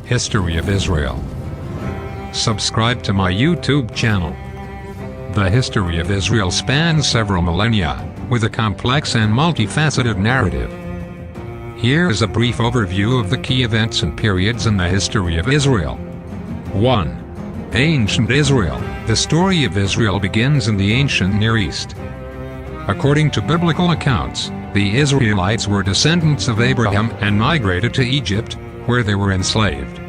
History of Israel. Subscribe to my YouTube channel. The history of Israel spans several millennia, with a complex and multifaceted narrative. Here is a brief overview of the key events and periods in the history of Israel. 1. Ancient Israel. The story of Israel begins in the ancient Near East. According to biblical accounts, the Israelites were descendants of Abraham and migrated to Egypt, where they were enslaved.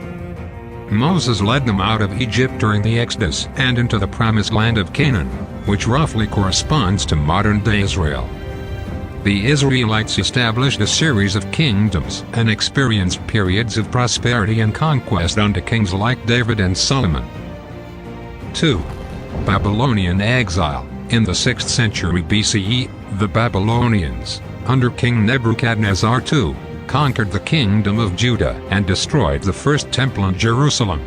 Moses led them out of Egypt during the Exodus and into the Promised Land of Canaan, which roughly corresponds to modern-day Israel. The Israelites established a series of kingdoms and experienced periods of prosperity and conquest under kings like David and Solomon. 2. Babylonian Exile. In the 6th century BCE, the Babylonians, under King Nebuchadnezzar II, conquered the kingdom of Judah and destroyed the first temple in Jerusalem.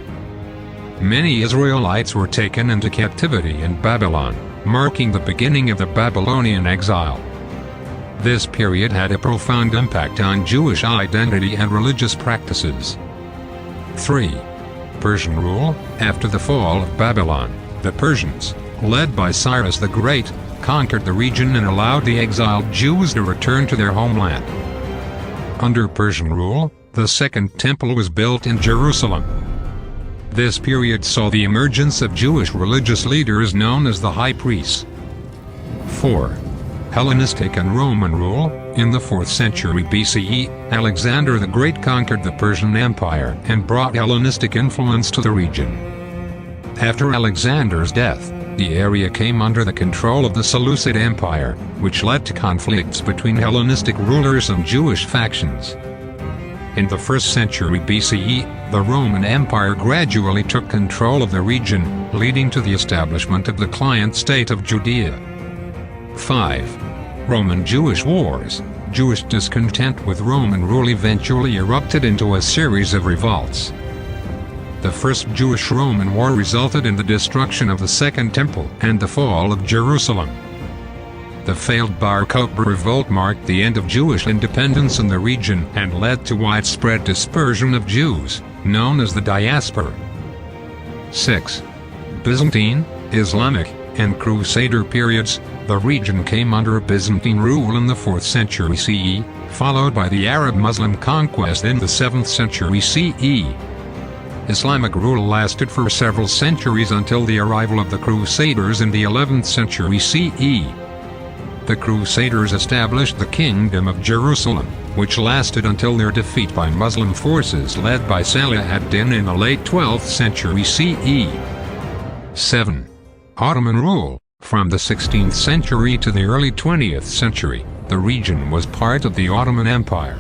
Many Israelites were taken into captivity in Babylon, marking the beginning of the Babylonian Exile. This period had a profound impact on Jewish identity and religious practices. 3. Persian rule. After the fall of Babylon, the Persians, led by Cyrus the Great, conquered the region and allowed the exiled Jews to return to their homeland. Under Persian rule, the Second Temple was built in Jerusalem. This period saw the emergence of Jewish religious leaders known as the high priests. 4. Hellenistic and Roman rule. In the 4th century BCE, Alexander the Great conquered the Persian Empire and brought Hellenistic influence to the region. After Alexander's death, the area came under the control of the Seleucid Empire, which led to conflicts between Hellenistic rulers and Jewish factions. In the 1st century BCE, the Roman Empire gradually took control of the region, leading to the establishment of the client state of Judea. 5. Roman-Jewish wars. Jewish discontent with Roman rule eventually erupted into a series of revolts. The First Jewish-Roman War resulted in the destruction of the Second Temple and the fall of Jerusalem. The failed Bar Kokhba revolt marked the end of Jewish independence in the region and led to widespread dispersion of Jews, known as the diaspora. 6. Byzantine, Islamic, and Crusader periods. The region came under Byzantine rule in the 4th century CE, followed by the Arab-Muslim conquest in the 7th century CE. Islamic rule lasted for several centuries until the arrival of the Crusaders in the 11th century CE. The Crusaders established the Kingdom of Jerusalem, which lasted until their defeat by Muslim forces led by Salah ad-Din in the late 12th century CE. 7. Ottoman rule. From the 16th century to the early 20th century, the region was part of the Ottoman Empire.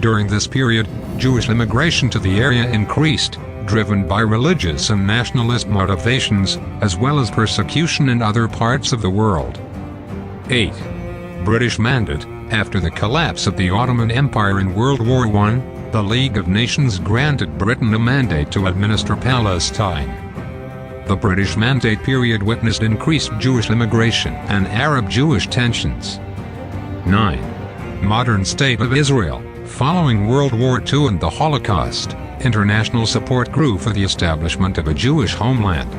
During this period, Jewish immigration to the area increased, driven by religious and nationalist motivations, as well as persecution in other parts of the world. 8. British mandate. After the collapse of the Ottoman Empire in World War I, the League of Nations granted Britain a mandate to administer Palestine. The British Mandate period witnessed increased Jewish immigration and Arab-Jewish tensions. 9. Modern State of Israel. Following World War II and the Holocaust, international support grew for the establishment of a Jewish homeland.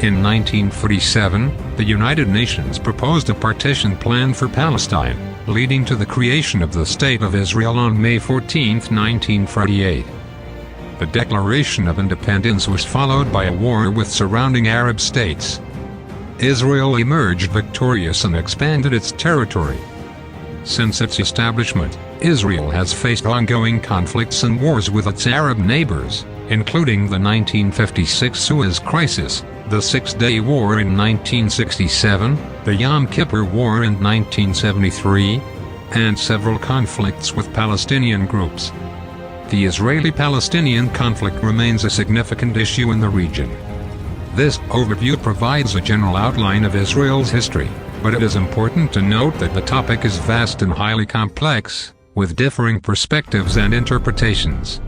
In 1947, the United Nations proposed a partition plan for Palestine, leading to the creation of the State of Israel on May 14, 1948. The Declaration of Independence was followed by a war with surrounding Arab states. Israel emerged victorious and expanded its territory. Since its establishment, Israel has faced ongoing conflicts and wars with its Arab neighbors, including the 1956 Suez Crisis, the Six-Day War in 1967, the Yom Kippur War in 1973, and several conflicts with Palestinian groups. The Israeli-Palestinian conflict remains a significant issue in the region. This overview provides a general outline of Israel's history, but it is important to note that the topic is vast and highly complex, with differing perspectives and interpretations.